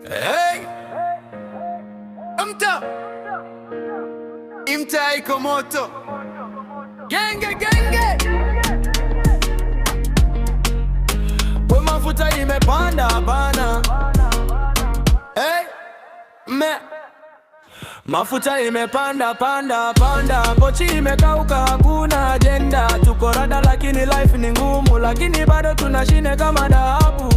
Hey, Imta iko moto, genge we mafuta imepanda bana. Hey, mafuta imepanda panda, pochi imekauka, hakuna agenda. Tuko rada lakini life ni ngumu, lakini bado tunashine kama dhahabu.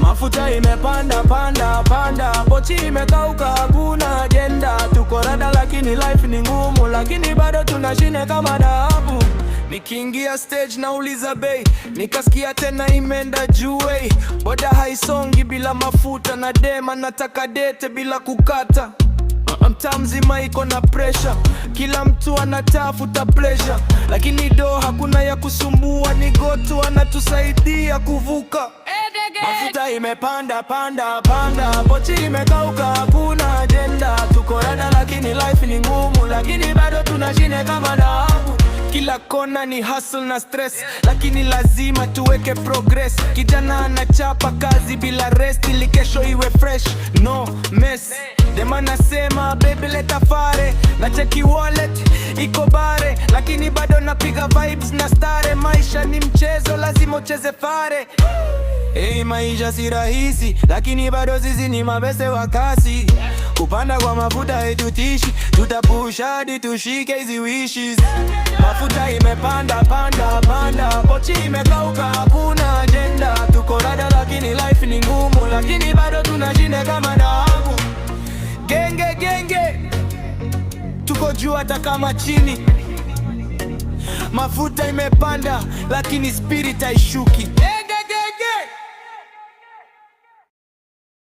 Mafuta imepanda panda, pochi imekauka, hakuna agenda. Tuko rada lakini life ni ngumu, lakini bado tunashine kama dhahabu. Nikiingia stage nauliza bei, nikasikia tena imeenda juu. Boda haisongi bila mafuta, na dema nataka dete bila kukata. Mtaa mzima iko na pressure, kila mtu anatafuta pleasure, lakini do hakuna ya kusumbua, ni gotu anatusaidia kuvuka. Mafuta imepanda panda, pochi imekauka, hakuna agenda. Tuko rada lakini life ni ngumu, lakini bado tunashine kama dhahabu. Kila kona ni hustle na stress, lakini lazima tuweke progress. Kijana anachapa kazi bila rest, ili kesho iwe fresh, no mess. Dema nasema baby leta fare, na cheki wallet iko bare, lakini bado napiga vibes na stare. Maisha ni mchezo, lazima ucheze fare. Hey, maisha si rahisi, lakini bado sisi ni mabeste wa kasi. Kupanda kwa mafuta haitutishi, tutapush hadi tushike hizi wishes. Mafuta imepanda panda, pochi imekauka, hakuna agenda. Tuko rada lakini life ni ngumu, lakini bado tunashine kama dhahabu. Genge tuko juu hata kama chini. Mafuta imepanda lakini spirit haishuki.